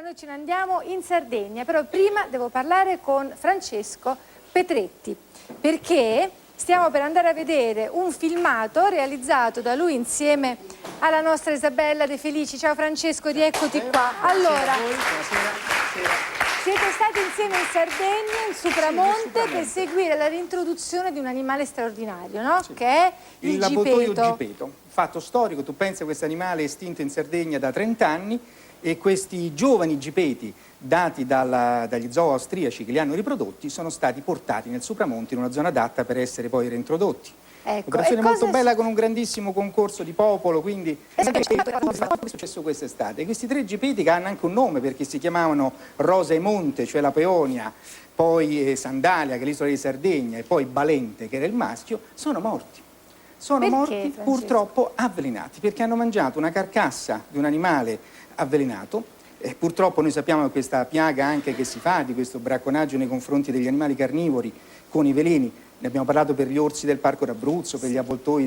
noi ce ne andiamo in Sardegna, però prima devo parlare con Francesco Petretti, perché stiamo per andare a vedere un filmato realizzato da lui insieme alla nostra Isabella De Felici. Ciao Francesco, rieccoti qua. Allora, siete stati insieme in Sardegna, in Supramonte, per seguire la reintroduzione di un animale straordinario, no? Sì. Che è il l'avvoltoio gipeto. gipeto. Fatto storico, tu pensi a questo animale estinto in Sardegna da 30 anni e questi giovani gipeti dati dagli zoo austriaci che li hanno riprodotti sono stati portati nel Supramonte in una zona adatta per essere poi reintrodotti. Ecco, Operazione molto bella con un grandissimo concorso di popolo, quindi è successo quest'estate. Questi 3 gipeti che hanno anche un nome perché si chiamavano Rosa e Monte, cioè la peonia, poi Sandalia che è l'isola di Sardegna e poi Balente che era il maschio, sono morti. Sono morti Francesco? purtroppo avvelenati perché hanno mangiato una carcassa di un animale avvelenato. Purtroppo noi sappiamo che questa piaga anche che si fa di questo bracconaggio nei confronti degli animali carnivori con i veleni, ne abbiamo parlato per gli orsi del Parco d'Abruzzo, per gli avvoltoi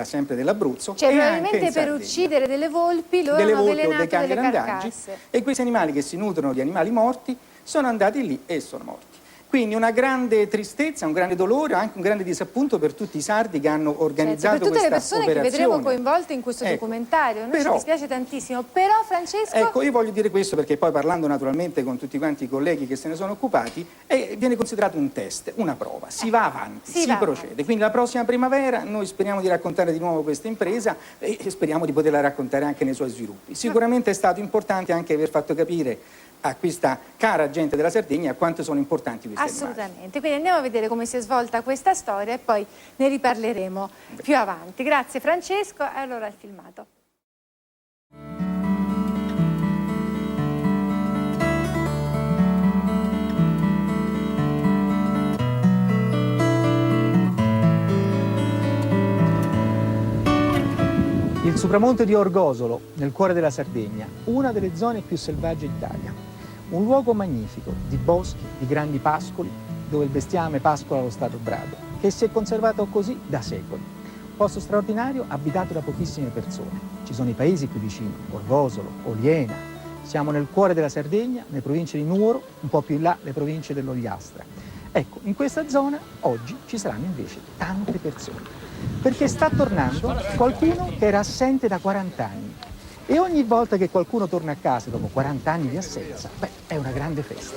sempre dell'Abruzzo. Cioè e probabilmente anche in per Sardegna. uccidere delle volpi loro Delle hanno volpi o dei avvelenato cani delle randaggi, carcasse. e questi animali che si nutrono di animali morti sono andati lì e sono morti. Quindi una grande tristezza, un grande dolore, anche un grande disappunto per tutti i sardi che hanno organizzato per tutte le questa persone operazione. che vedremo coinvolte in questo documentario, noi ci dispiace tantissimo, però Francesco... Ecco, io voglio dire questo perché poi parlando naturalmente con tutti quanti i colleghi che se ne sono occupati, viene considerato un test, una prova, si va avanti, si procede. Quindi la prossima primavera noi speriamo di raccontare di nuovo questa impresa e speriamo di poterla raccontare anche nei suoi sviluppi. Sicuramente è stato importante anche aver fatto capire a questa cara gente della Sardegna quanto sono importanti questi Assolutamente, animali. quindi andiamo a vedere come si è svolta questa storia e poi ne riparleremo più avanti. Grazie Francesco, allora il filmato. Il Supramonte di Orgosolo, nel cuore della Sardegna, una delle zone più selvagge d'Italia. Un luogo magnifico, di boschi, di grandi pascoli, dove il bestiame pascola allo stato brado, che si è conservato così da secoli. Un posto straordinario abitato da pochissime persone. Ci sono i paesi qui vicino, Orgosolo, Oliena. Siamo nel cuore della Sardegna, nelle province di Nuoro, un po' più in là le province dell'Ogliastra. Ecco, in questa zona oggi ci saranno invece tante persone, perché sta tornando qualcuno che era assente da 40 anni. E ogni volta che qualcuno torna a casa dopo 40 anni di assenza, è una grande festa.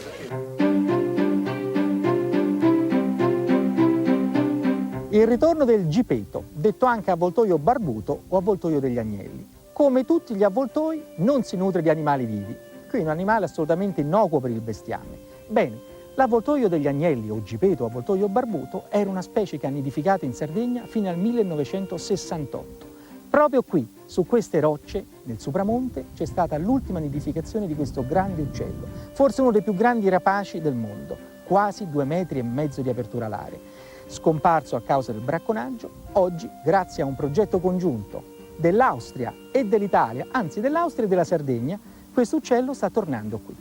Il ritorno del gipeto, detto anche avvoltoio barbuto o avvoltoio degli agnelli. Come tutti gli avvoltoi non si nutre di animali vivi, qui è un animale assolutamente innocuo per il bestiame. Bene, l'avvoltoio degli agnelli o gipeto o avvoltoio barbuto era una specie che ha nidificato in Sardegna fino al 1968. Proprio qui, su queste rocce, nel Supramonte, c'è stata l'ultima nidificazione di questo grande uccello, forse uno dei più grandi rapaci del mondo, quasi 2,5 metri di apertura alare. Scomparso a causa del bracconaggio, oggi, grazie a un progetto congiunto dell'Austria e dell'Italia, anzi dell'Austria e della Sardegna, questo uccello sta tornando qui.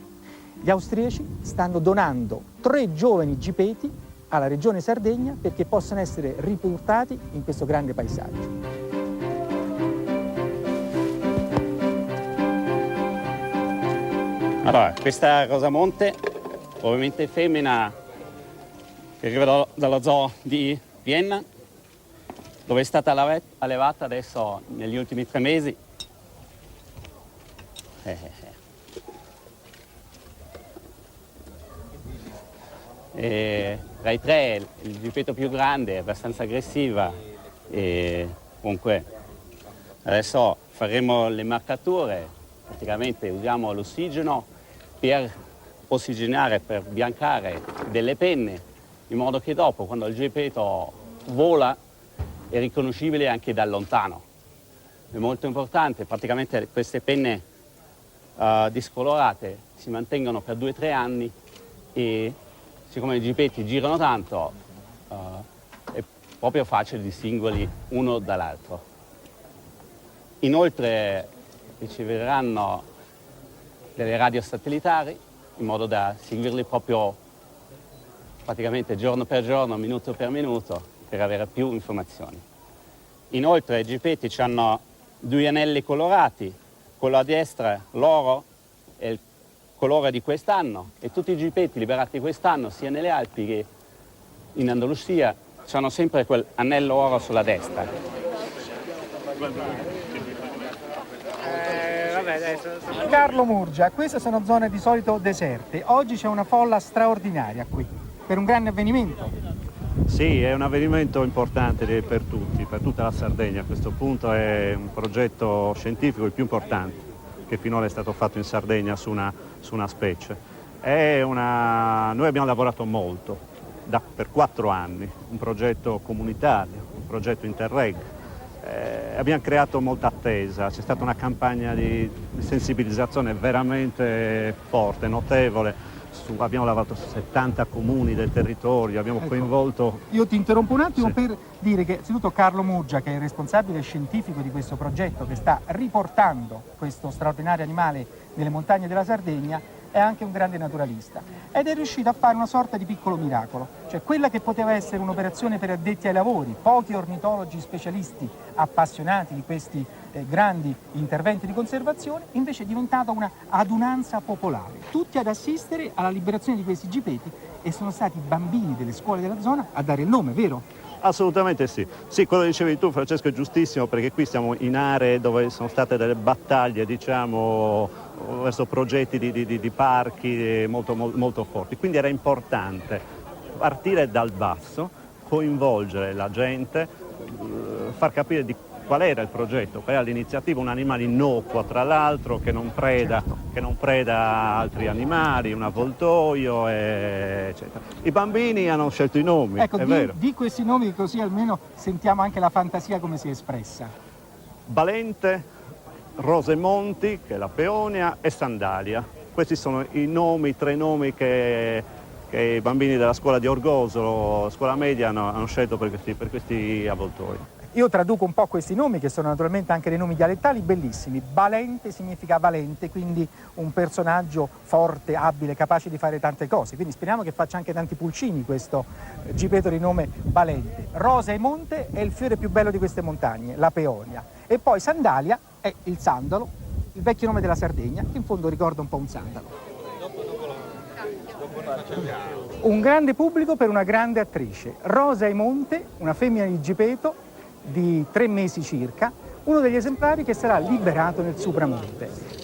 Gli austriaci stanno donando 3 giovani gipeti alla regione Sardegna perché possano essere riportati in questo grande paesaggio. Allora, questa Rosamonte, ovviamente femmina, che arriva dallo zoo di Vienna, dove è stata allevata adesso negli ultimi 3 mesi. E tra i 3 il gipeto più grande, è abbastanza aggressiva e comunque adesso faremo le marcature, praticamente usiamo l'ossigeno per ossigenare, per biancare delle penne, in modo che dopo, quando il gipeto vola, è riconoscibile anche da lontano. È molto importante, praticamente queste penne discolorate si mantengono per 2-3 anni e siccome i gipeti girano tanto è proprio facile distinguerli uno dall'altro. Inoltre riceveranno delle radio satellitari in modo da seguirli proprio praticamente giorno per giorno, minuto per minuto, per avere più informazioni. Inoltre i gipeti hanno 2 anelli colorati, quello a destra l'oro e colore di quest'anno, e tutti i gipetti liberati quest'anno, sia nelle Alpi che in Andalusia, hanno sempre quell'anello oro sulla destra. Carlo Murgia, queste sono zone di solito deserte. Oggi c'è una folla straordinaria qui, per un grande avvenimento. Sì, è un avvenimento importante per tutti, per tutta la Sardegna. A questo punto è un progetto scientifico il più importante che finora è stato fatto in Sardegna su una specie. Noi abbiamo lavorato molto, per 4 anni, un progetto comunitario, un progetto Interreg. Abbiamo creato molta attesa, c'è stata una campagna di sensibilizzazione veramente forte, notevole. Abbiamo lavorato su 70 comuni del territorio, abbiamo coinvolto... Io ti interrompo un attimo per dire che innanzitutto Carlo Murgia, che è il responsabile scientifico di questo progetto che sta riportando questo straordinario animale nelle montagne della Sardegna, è anche un grande naturalista ed è riuscito a fare una sorta di piccolo miracolo, cioè quella che poteva essere un'operazione per addetti ai lavori, pochi ornitologi specialisti appassionati di questi grandi interventi di conservazione, invece è diventata una adunanza popolare, tutti ad assistere alla liberazione di questi gipeti, e sono stati i bambini delle scuole della zona a dare il nome, vero? Assolutamente sì. Sì, quello che dicevi tu, Francesco, è giustissimo, perché qui siamo in aree dove sono state delle battaglie, diciamo, verso progetti di parchi molto forti. Quindi era importante partire dal basso, coinvolgere la gente, far capire di qual era il progetto, qual era l'iniziativa, un animale innocuo tra l'altro, che non preda altri animali, un avvoltoio, eccetera. I bambini hanno scelto i nomi, ecco, è vero. Di questi nomi, così almeno sentiamo anche la fantasia come si è espressa. Balente, Rosemonti, che è la peonia, e Sandalia. Questi sono i 3 nomi che i bambini della scuola di Orgosolo, scuola media, hanno scelto per questi avvoltoi. Io traduco un po' questi nomi, che sono naturalmente anche dei nomi dialettali bellissimi. Balente significa valente, quindi un personaggio forte, abile, capace di fare tante cose. Quindi speriamo che faccia anche tanti pulcini questo gipeto di nome Balente. Rosa e Monte è il fiore più bello di queste montagne, la peonia. E poi Sandalia è il sandalo, il vecchio nome della Sardegna, che in fondo ricorda un po' un sandalo. Un grande pubblico per una grande attrice. Rosa e Monte, una femmina di gipeto, di 3 mesi circa, uno degli esemplari che sarà liberato nel Supramonte.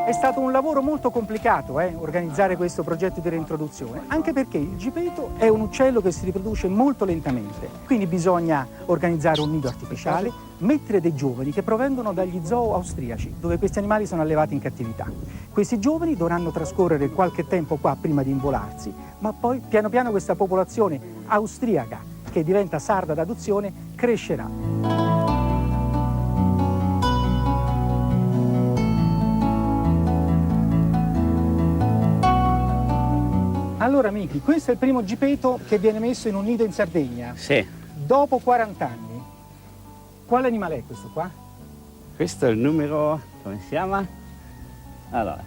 È stato un lavoro molto complicato organizzare questo progetto di reintroduzione, anche perché il gipeto è un uccello che si riproduce molto lentamente, quindi bisogna organizzare un nido artificiale, mettere dei giovani che provengono dagli zoo austriaci, dove questi animali sono allevati in cattività. Questi giovani dovranno trascorrere qualche tempo qua prima di involarsi, ma poi piano piano questa popolazione austriaca, che diventa sarda d'adozione, crescerà. Allora amici, questo è il primo gipeto che viene messo in un nido in Sardegna. Sì. Dopo 40 anni. Quale animale è questo qua? Questo è il numero, come si chiama? Allora.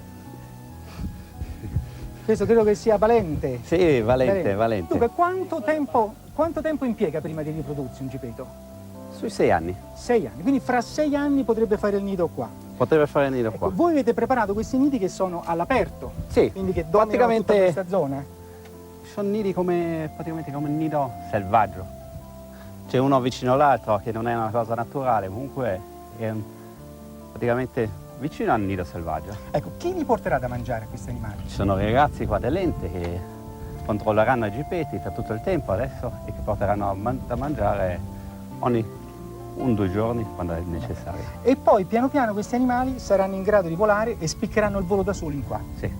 Questo credo che sia Valente. Sì, Valente. Dunque, quanto tempo impiega prima di riprodursi un gipeto? Sui 6 anni. 6 anni, quindi fra 6 anni potrebbe fare il nido qua. Potrebbe fare il nido qua. Voi avete preparato questi nidi che sono all'aperto? Sì, quindi che dominano tutta questa zona? Sono nidi praticamente come un nido selvaggio. C'è uno vicino all'altro, che non è una cosa naturale, comunque è praticamente vicino al nido selvaggio. Ecco, chi li porterà da mangiare a questi animali? Ci sono ragazzi qua dell'ente che controlleranno i gipeti per tutto il tempo adesso e che porteranno da mangiare ogni 1-2 giorni quando è necessario. E poi piano piano questi animali saranno in grado di volare e spiccheranno il volo da soli in qua? Sì.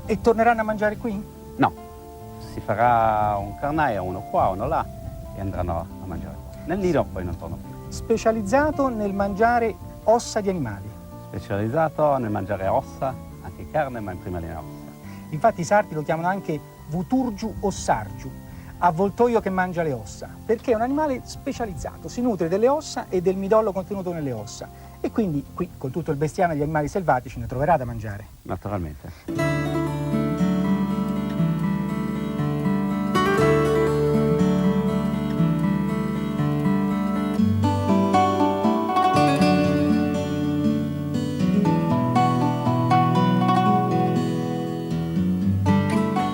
E torneranno a mangiare qui? No, si farà un carnaio, uno qua, uno là, e andranno a mangiare qua. Nel nido poi non torno più. Specializzato nel mangiare ossa di animali. Specializzato nel mangiare ossa, anche carne, ma in prima linea ossa. Infatti i sardi lo chiamano anche vuturgiu o sargiu, avvoltoio che mangia le ossa, perché è un animale specializzato, si nutre delle ossa e del midollo contenuto nelle ossa. E quindi qui, con tutto il bestiame degli animali selvatici, ne troverà da mangiare. Naturalmente.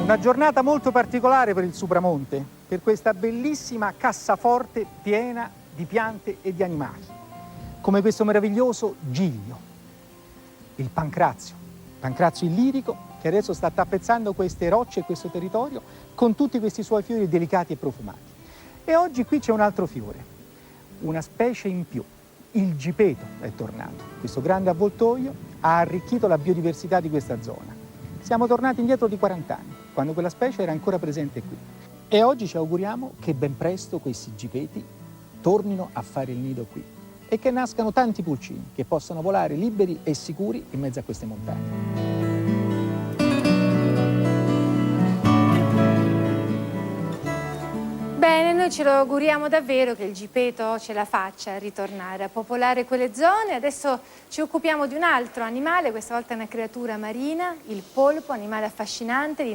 Una giornata molto particolare per il Supramonte, per questa bellissima cassaforte piena di piante e di animali, come questo meraviglioso giglio, il pancrazio illirico, che adesso sta tappezzando queste rocce e questo territorio con tutti questi suoi fiori delicati e profumati. E oggi qui c'è un altro fiore, una specie in più, il gipeto è tornato. Questo grande avvoltoio ha arricchito la biodiversità di questa zona. Siamo tornati indietro di 40 anni, quando quella specie era ancora presente qui. E oggi ci auguriamo che ben presto questi gipeti tornino a fare il nido qui e che nascano tanti pulcini che possano volare liberi e sicuri in mezzo a queste montagne. Bene, noi ce lo auguriamo davvero che il gipeto ce la faccia a ritornare a popolare quelle zone. Adesso ci occupiamo di un altro animale, questa volta è una creatura marina, il polpo, animale affascinante, di